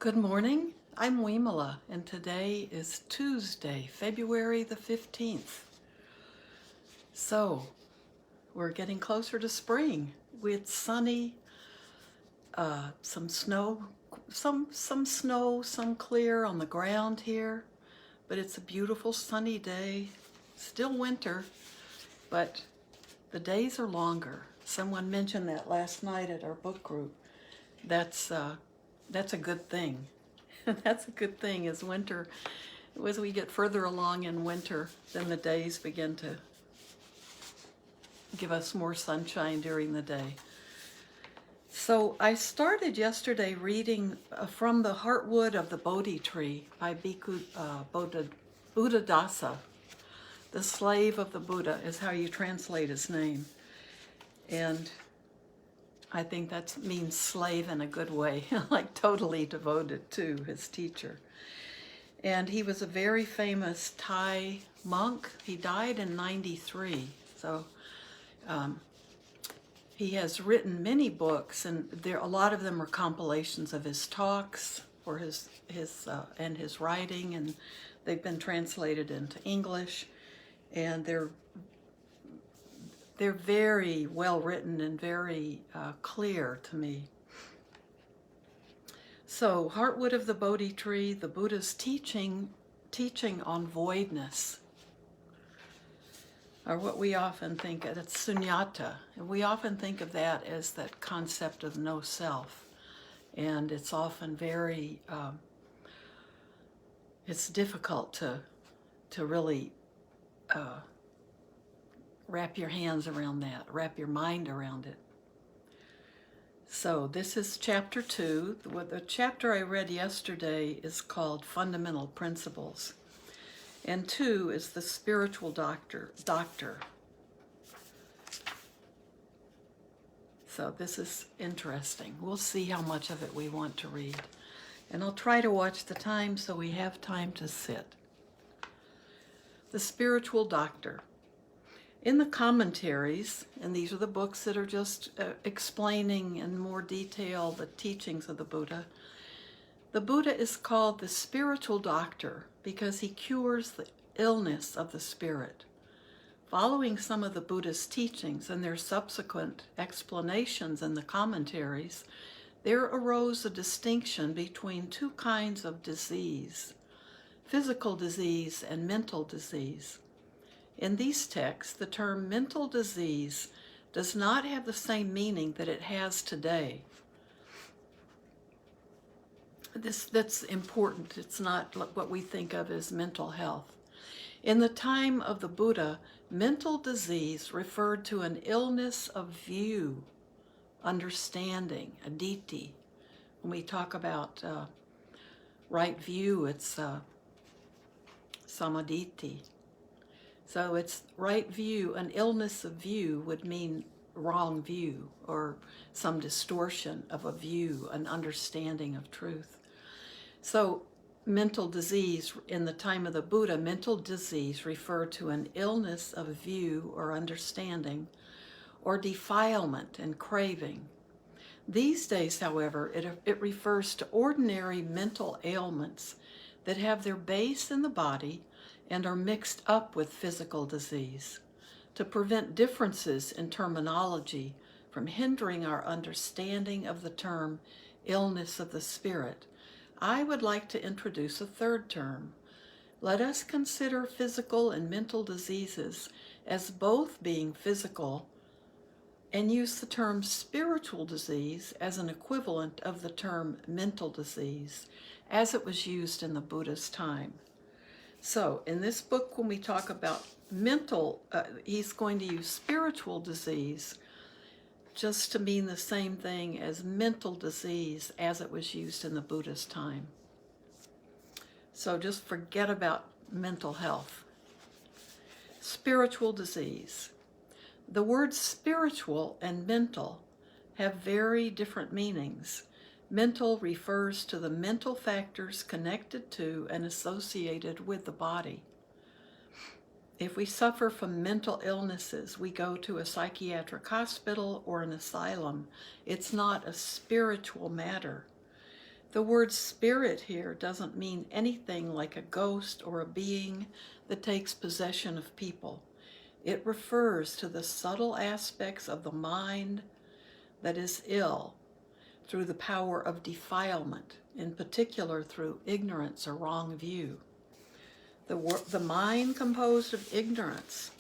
Good morning. I'm Vimala, and today is Tuesday, February the 15th. So, we're getting closer to spring. It's sunny, some snow, some snow, some clear on the ground here, but it's a beautiful sunny day. Still winter, but the days are longer. Someone mentioned that last night at our book group. That's a good thing. That's a good thing as we get further along in winter, then the days begin to give us more sunshine during the day. So I started yesterday reading from the Heartwood of the Bodhi Tree by Bhikkhu Buddhadasa. The slave of the Buddha is how you translate his name. And I think that means slave in a good way, like totally devoted to his teacher. And he was a very famous Thai monk. He died in 93. So he has written many books, and a lot of them are compilations of his talks or his writing, and they've been translated into English, and they're very well written and very clear to me. So, Heartwood of the Bodhi Tree, the Buddha's teaching on voidness, or what we often think of, it's sunyata, and we often think of that as that concept of no self, and it's often very, it's difficult to really wrap your hands around that, wrap your mind around it. So this is chapter 2. The chapter I read yesterday is called Fundamental Principles. And 2 is the spiritual doctor. So this is interesting. We'll see how much of it we want to read. And I'll try to watch the time so we have time to sit. The spiritual doctor. In the commentaries, and these are the books that are just explaining in more detail the teachings of the Buddha is called the spiritual doctor because he cures the illness of the spirit. Following some of the Buddha's teachings and their subsequent explanations in the commentaries, there arose a distinction between two kinds of disease, physical disease and mental disease. In these texts, the term mental disease does not have the same meaning that it has today. That's important. It's not what we think of as mental health. In the time of the Buddha, mental disease referred to an illness of view, understanding, a ditthi. When we talk about right view, it's samaditi. So it's right view. An illness of view would mean wrong view or some distortion of a view, an understanding of truth. So mental disease, in the time of the Buddha, mental disease referred to an illness of view or understanding or defilement and craving. These days, however, it refers to ordinary mental ailments that have their base in the body and are mixed up with physical disease. To prevent differences in terminology from hindering our understanding of the term illness of the spirit, I would like to introduce a third term. Let us consider physical and mental diseases as both being physical and use the term spiritual disease as an equivalent of the term mental disease as it was used in the Buddha's time. So in this book, when we talk about mental, he's going to use spiritual disease just to mean the same thing as mental disease as it was used in the Buddha's time. So just forget about mental health. Spiritual disease. The words spiritual and mental have very different meanings. Mental refers to the mental factors connected to and associated with the body. If we suffer from mental illnesses, we go to a psychiatric hospital or an asylum. It's not a spiritual matter. The word spirit here doesn't mean anything like a ghost or a being that takes possession of people. It refers to the subtle aspects of the mind that is ill through the power of defilement, in particular through ignorance or wrong view. The mind composed of ignorance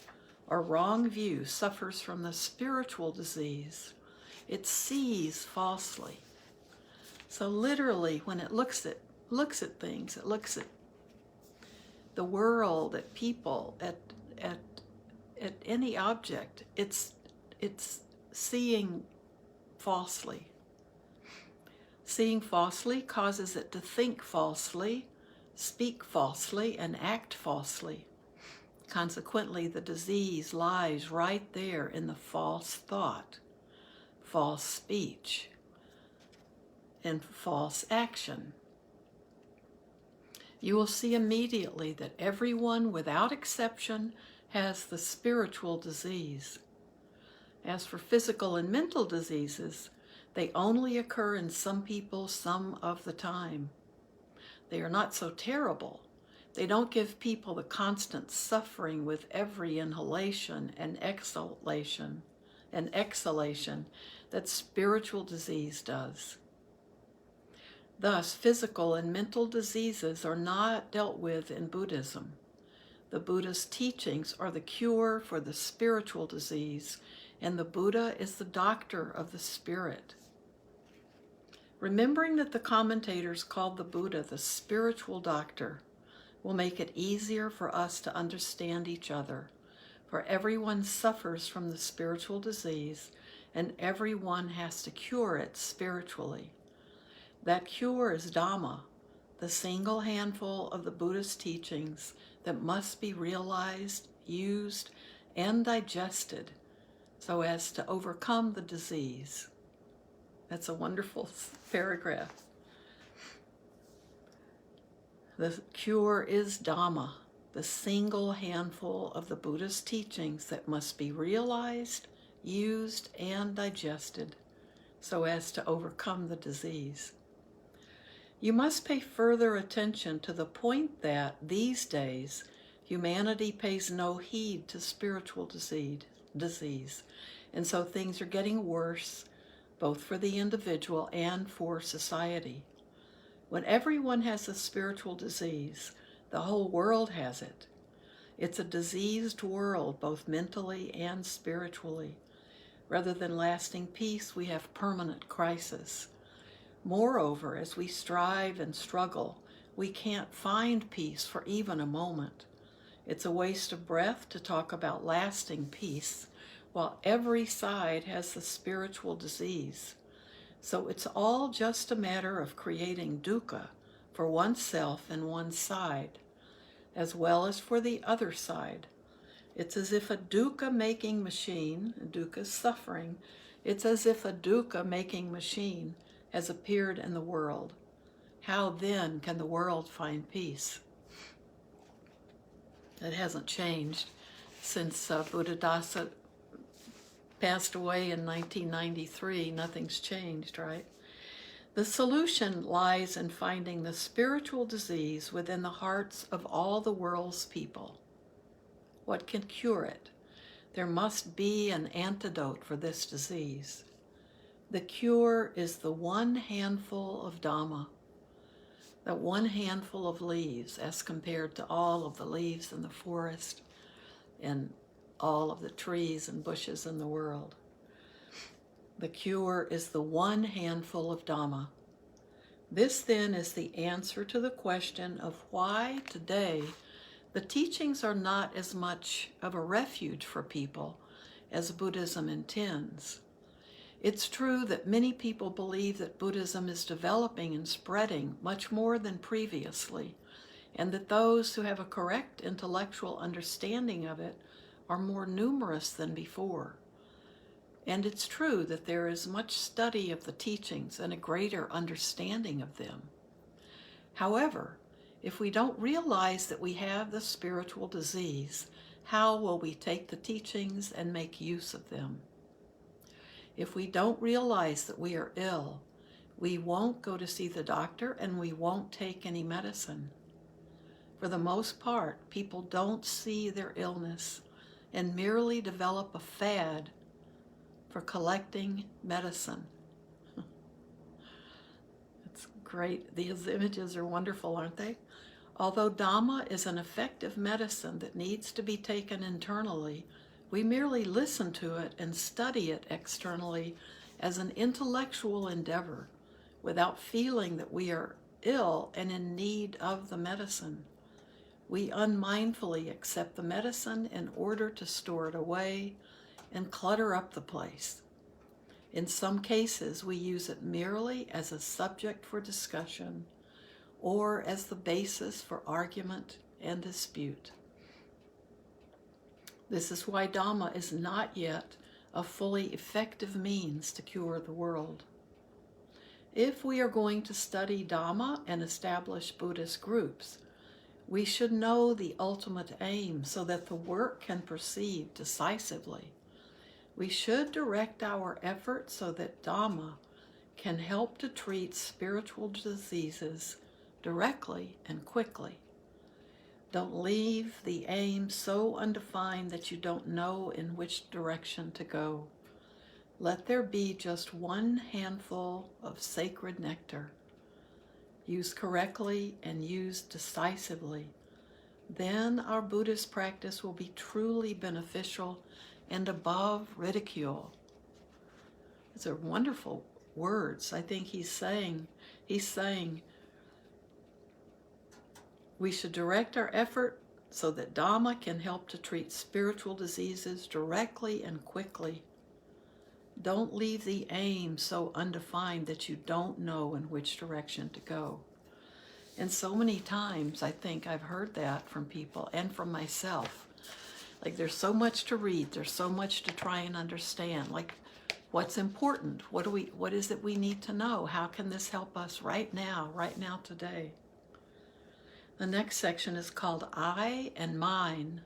or wrong view suffers from the spiritual disease. It sees falsely. So literally, when it looks at things, it looks at the world, at people, at any object. It's seeing falsely. Seeing falsely causes it to think falsely, speak falsely, and act falsely. Consequently, the disease lies right there in the false thought, false speech, and false action. You will see immediately that everyone, without exception, has the spiritual disease. As for physical and mental diseases, they only occur in some people some of the time. They are not so terrible. They don't give people the constant suffering with every inhalation and exhalation that spiritual disease does. Thus, physical and mental diseases are not dealt with in Buddhism. The Buddha's teachings are the cure for the spiritual disease, and the Buddha is the doctor of the spirit. Remembering that the commentators called the Buddha the spiritual doctor will make it easier for us to understand each other, for everyone suffers from the spiritual disease, and everyone has to cure it spiritually. That cure is Dhamma, the single handful of the Buddha's teachings that must be realized, used, and digested so as to overcome the disease. That's a wonderful paragraph. The cure is Dhamma, the single handful of the Buddha's teachings that must be realized, used, and digested so as to overcome the disease. You must pay further attention to the point that, these days, humanity pays no heed to spiritual disease, and so things are getting worse, both for the individual and for society. When everyone has a spiritual disease, the whole world has it. It's a diseased world, both mentally and spiritually. Rather than lasting peace, we have permanent crisis. Moreover, as we strive and struggle, we can't find peace for even a moment. It's a waste of breath to talk about lasting peace, while every side has the spiritual disease. So it's all just a matter of creating dukkha for oneself and one's side, as well as for the other side. It's as if a dukkha-making machine, dukkha is suffering, it's as if a dukkha-making machine has appeared in the world. How then can the world find peace? It hasn't changed since Buddhadasa passed away in 1993. Nothing's changed, right? The solution lies in finding the spiritual disease within the hearts of all the world's people. What can cure it? There must be an antidote for this disease. The cure is the one handful of Dhamma, that one handful of leaves as compared to all of the leaves in the forest and all of the trees and bushes in the world. The cure is the one handful of Dhamma. This then is the answer to the question of why today the teachings are not as much of a refuge for people as Buddhism intends. It's true that many people believe that Buddhism is developing and spreading much more than previously, and that those who have a correct intellectual understanding of it are more numerous than before. And it's true that there is much study of the teachings and a greater understanding of them. However, if we don't realize that we have the spiritual disease, how will we take the teachings and make use of them? If we don't realize that we are ill, We won't go to see the doctor, and we won't take any medicine. For the most part, people don't see their illness and merely develop a fad for collecting medicine. It's great. These images are wonderful, aren't they? Although Dhamma is an effective medicine that needs to be taken internally, we merely listen to it and study it externally as an intellectual endeavor without feeling that we are ill and in need of the medicine. We unmindfully accept the medicine in order to store it away and clutter up the place. In some cases, we use it merely as a subject for discussion or as the basis for argument and dispute. This is why Dhamma is not yet a fully effective means to cure the world. If we are going to study Dhamma and establish Buddhist groups, we should know the ultimate aim so that the work can proceed decisively. We should direct our efforts so that Dhamma can help to treat spiritual diseases directly and quickly. Don't leave the aim so undefined that you don't know in which direction to go. Let there be just one handful of sacred nectar. Used correctly and used decisively, then our Buddhist practice will be truly beneficial and above ridicule. These are wonderful words. I think he's saying we should direct our effort so that Dhamma can help to treat spiritual diseases directly and quickly. Don't leave the aim so undefined that you don't know in which direction to go. And so many times I think I've heard that from people and from myself. Like, there's so much to read, there's so much to try and understand. Like, what's important? What is it we need to know? How can this help us right now today? The next section is called I and Mine.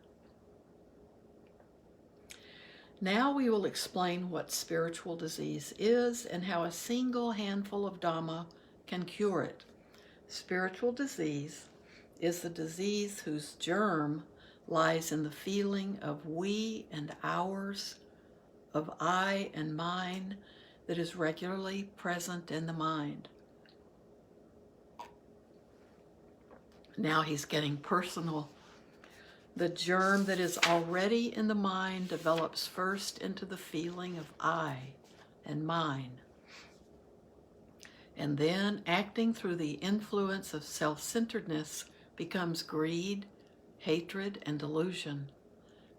Now we will explain what spiritual disease is and how a single handful of Dhamma can cure it. Spiritual disease is the disease whose germ lies in the feeling of we and ours, of I and mine, that is regularly present in the mind. Now he's getting personal. The germ that is already in the mind develops first into the feeling of I and mine. And then, acting through the influence of self-centeredness, becomes greed, hatred, and delusion,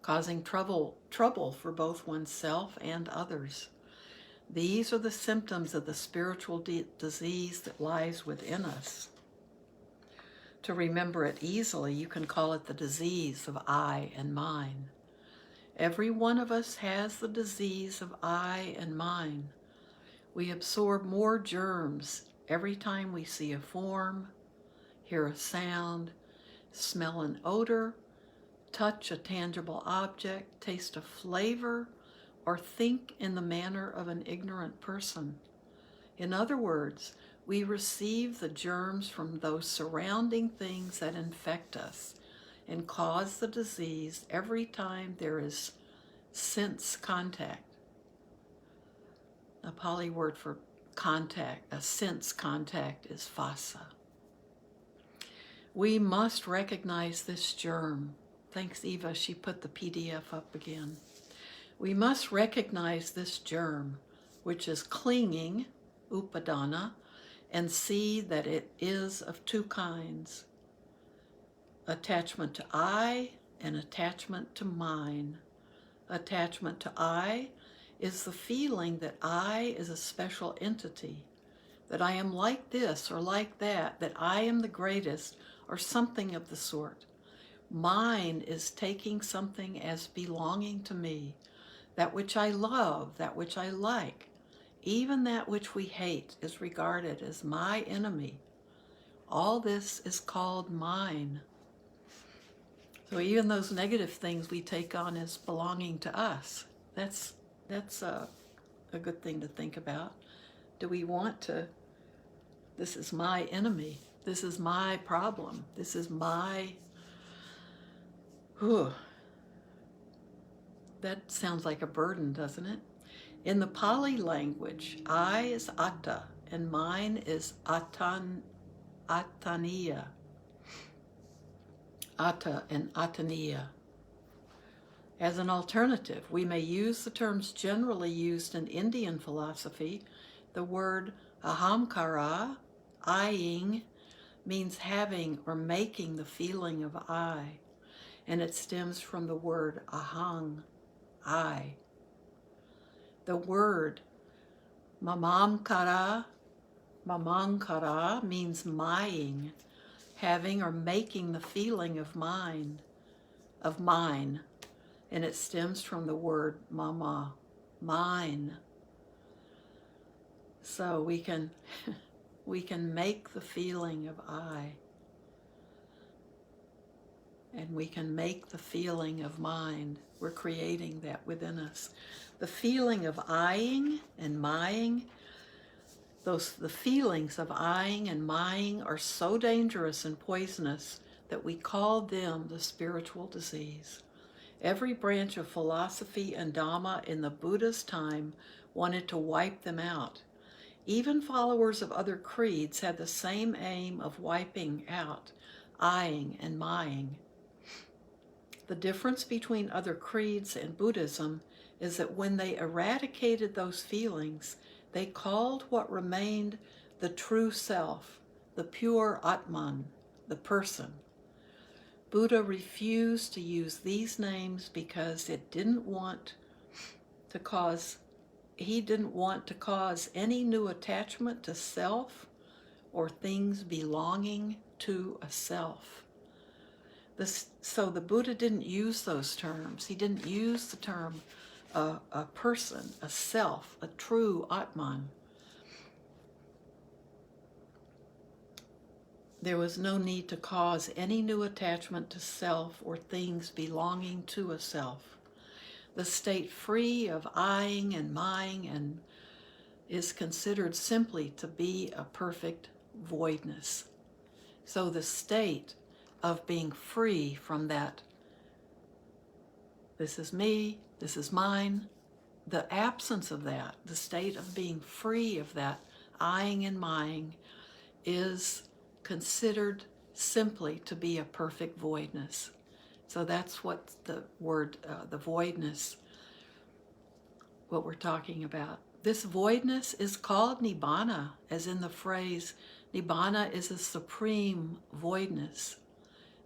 causing trouble for both oneself and others. These are the symptoms of the spiritual disease that lies within us. To remember it easily, you can call it the disease of I and mine. Every one of us has the disease of I and mine. We absorb more germs every time we see a form, hear a sound, smell an odor, touch a tangible object, taste a flavor, or think in the manner of an ignorant person. In other words, we receive the germs from those surrounding things that infect us and cause the disease every time there is sense contact. A Pali word for contact, a sense contact, is phassa. We must recognize this germ. Thanks, Eva, she put the PDF up again. We must recognize this germ, which is clinging, upadana, and see that it is of two kinds: attachment to I and attachment to mine. Attachment to I is the feeling that I is a special entity, that I am like this or like that I am the greatest, or something of the sort. Mine is taking something as belonging to me, that which I love, that which I like. Even that which we hate is regarded as my enemy. All this is called mine. So even those negative things we take on as belonging to us, that's a good thing to think about. Do we want to This is my enemy. This is my problem. This is my... Whew. That sounds like a burden, doesn't it? In the Pali language, I is atta and mine is attaniya. Atta and attaniya. As an alternative, we may use the terms generally used in Indian philosophy. The word ahamkara, I-ing, means having or making the feeling of I, and it stems from the word ahang, I. The word mamamkara means mying, having or making the feeling of mine, and it stems from the word mama, mine. So we can make the feeling of I, and we can make the feeling of mind. We're creating that within us. The feeling of I-ing and mying, the feelings of I-ing and mying are so dangerous and poisonous that we call them the spiritual disease. Every branch of philosophy and dharma in the Buddha's time wanted to wipe them out. Even followers of other creeds had the same aim of wiping out I-ing and mying. The difference between other creeds and Buddhism is that when they eradicated those feelings, they called what remained the true self, the pure Atman, the person. Buddha refused to use these names because he didn't want to cause any new attachment to self or things belonging to a self. So the Buddha didn't use those terms. He didn't use the term a person, a self, a true Atman. There was no need to cause any new attachment to self or things belonging to a self. The state free of I-ing and mying and is considered simply to be a perfect voidness. So the state of being free from that, this is me, this is mine, the absence of that, the state of being free of that I-ing and mying is considered simply to be a perfect voidness. So that's what the word, the voidness, what we're talking about. This voidness is called nibbana, as in the phrase, nibbana is a supreme voidness.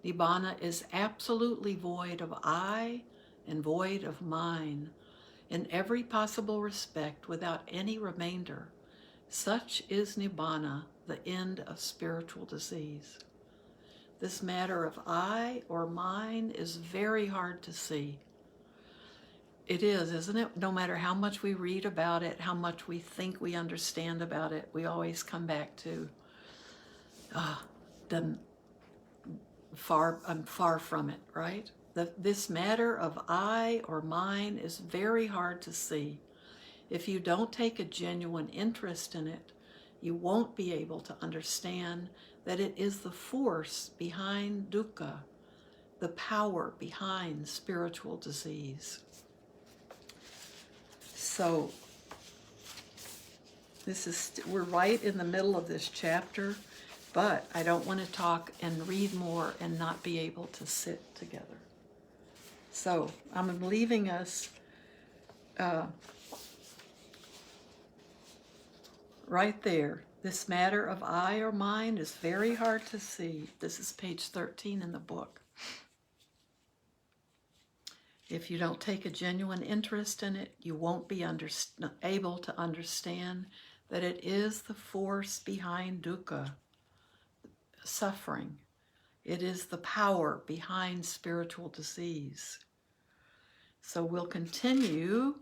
Nibbana is absolutely void of I and void of mine, in every possible respect without any remainder. Such is nibbana, the end of spiritual disease. This matter of I or mine is very hard to see. It is, isn't it? No matter how much we read about it, how much we think we understand about it, we always come back to, I'm far from it, right? This matter of I or mine is very hard to see. If you don't take a genuine interest in it, you won't be able to understand that it is the force behind dukkha, the power behind spiritual disease. So we're right in the middle of this chapter, but I don't want to talk and read more and not be able to sit together. So I'm leaving us right there. This matter of I or mine is very hard to see. This is page 13 in the book. If you don't take a genuine interest in it, you won't be able to understand that it is the force behind dukkha, suffering. It is the power behind spiritual disease. So we'll continue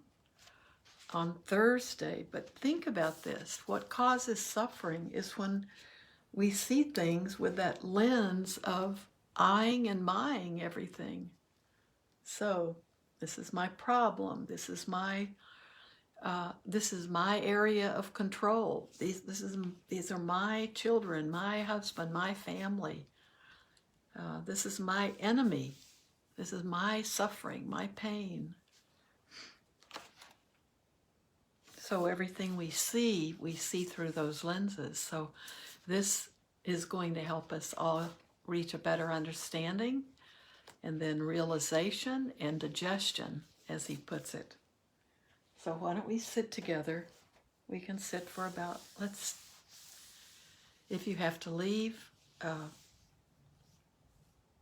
on Thursday, but think about this. What causes suffering is when we see things with that lens of I-ing and mying everything. So this is my problem. This is my This is my area of control. These are my children, my husband, my family. This is my enemy. This is my suffering, my pain. So everything we see through those lenses. So this is going to help us all reach a better understanding, and then realization and digestion, as he puts it. So why don't we sit together? We can sit for about, if you have to leave,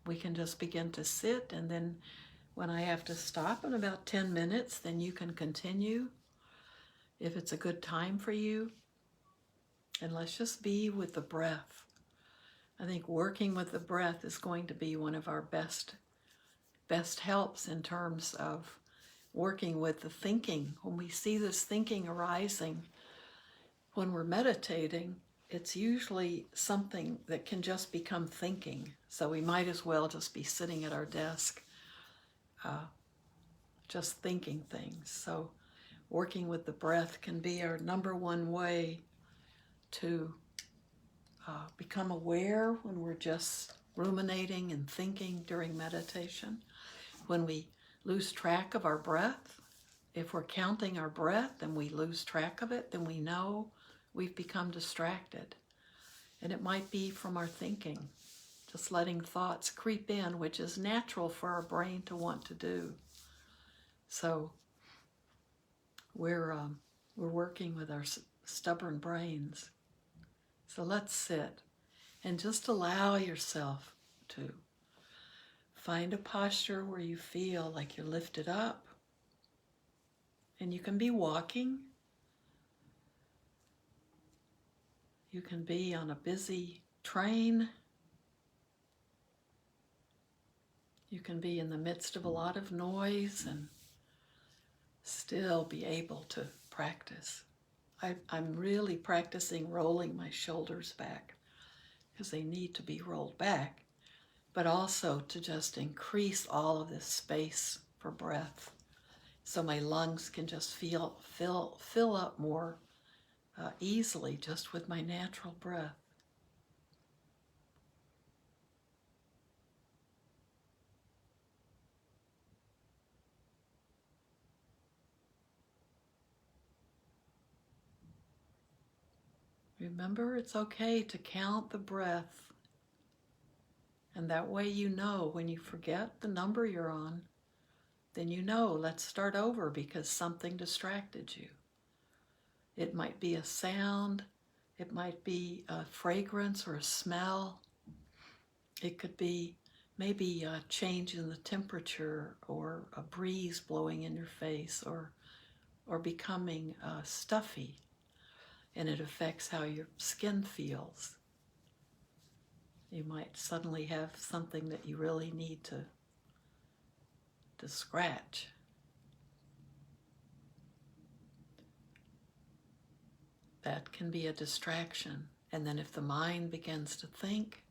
we can just begin to sit, and then when I have to stop in about 10 minutes, then you can continue if it's a good time for you. And let's just be with the breath. I think working with the breath is going to be one of our best helps in terms of working with the thinking. When we see this thinking arising, when we're meditating, it's usually something that can just become thinking. So we might as well just be sitting at our desk, just thinking things. So working with the breath can be our number one way to become aware when we're just ruminating and thinking during meditation. When we lose track of our breath, if we're counting our breath and we lose track of it, then we know we've become distracted. And it might be from our thinking, just letting thoughts creep in, which is natural for our brain to want to do. So we're working with our stubborn brains. So let's sit and just allow yourself to find a posture where you feel like you're lifted up. And you can be walking. You can be on a busy train. You can be in the midst of a lot of noise and still be able to practice. I'm really practicing rolling my shoulders back because they need to be rolled back, but also to just increase all of this space for breath so my lungs can just fill up more easily just with my natural breath. Remember, it's okay to count the breath, and that way you know when you forget the number you're on, then you know, let's start over because something distracted you. It might be a sound, it might be a fragrance or a smell. It could be maybe a change in the temperature or a breeze blowing in your face or becoming stuffy, and it affects how your skin feels. You might suddenly have something that you really need to scratch. That can be a distraction. And then if the mind begins to think,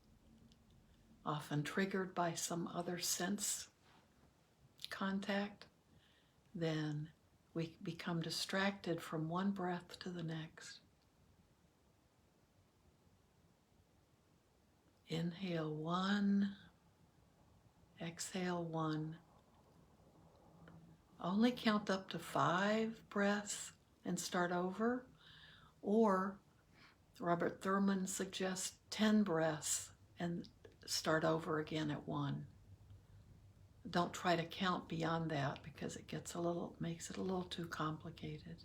often triggered by some other sense contact, then we become distracted from one breath to the next. Inhale 1, exhale 1. Only count up to 5 breaths and start over. Or Robert Thurman suggests 10 breaths and start over again at 1. Don't try to count beyond that because it makes it a little too complicated.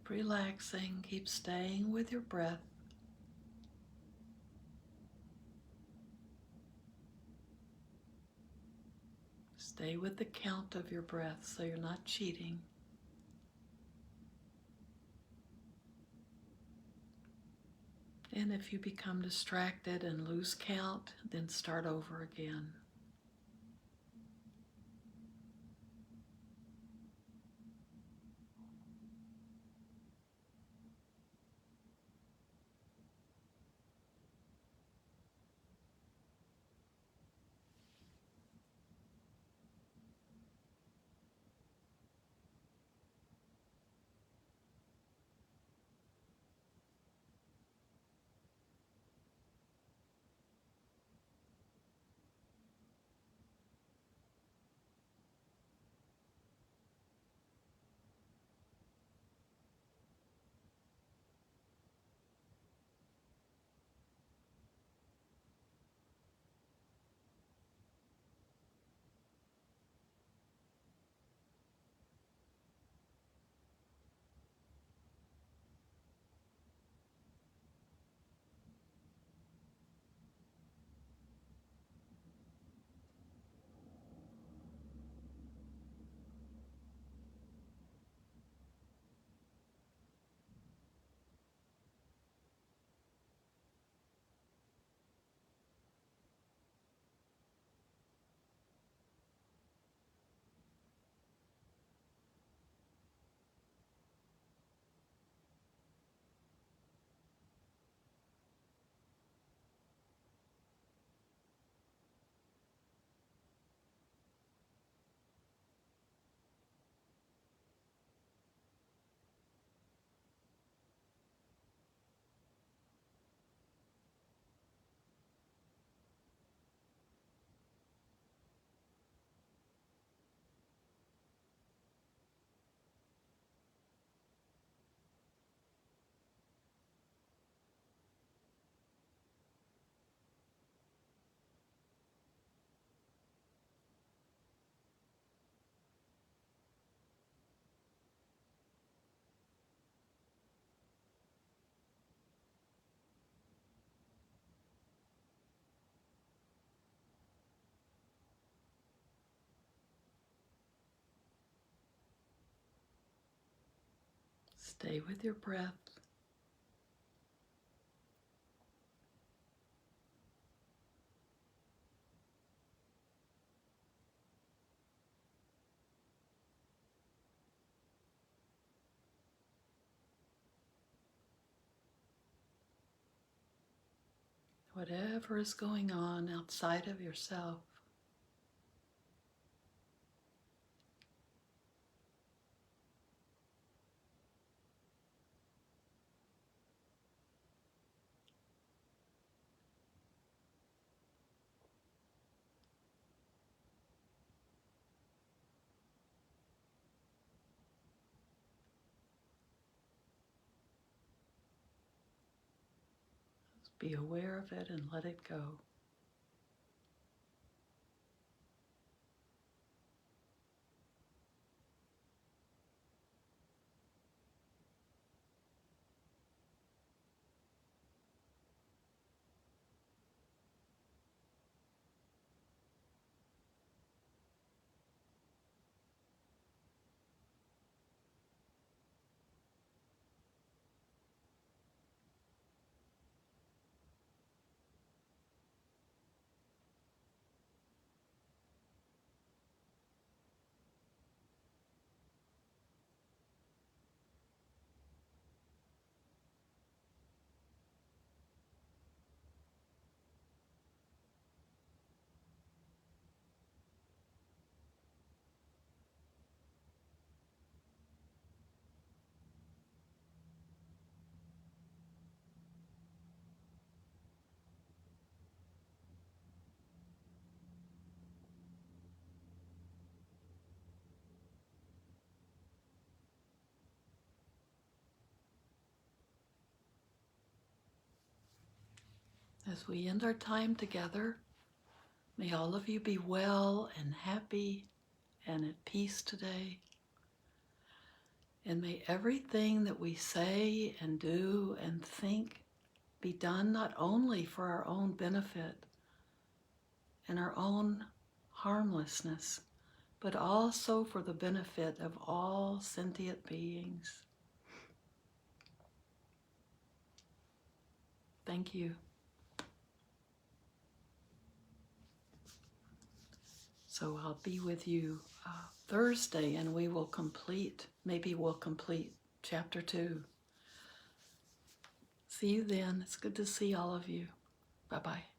Keep relaxing, keep staying with your breath. Stay with the count of your breath so you're not cheating. And if you become distracted and lose count, then start over again. Stay with your breath. Whatever is going on outside of yourself, be aware of it and let it go. As we end our time together, may all of you be well and happy and at peace today. And may everything that we say and do and think be done not only for our own benefit and our own harmlessness, but also for the benefit of all sentient beings. Thank you. So I'll be with you Thursday, and maybe we'll complete chapter 2. See you then. It's good to see all of you. Bye-bye.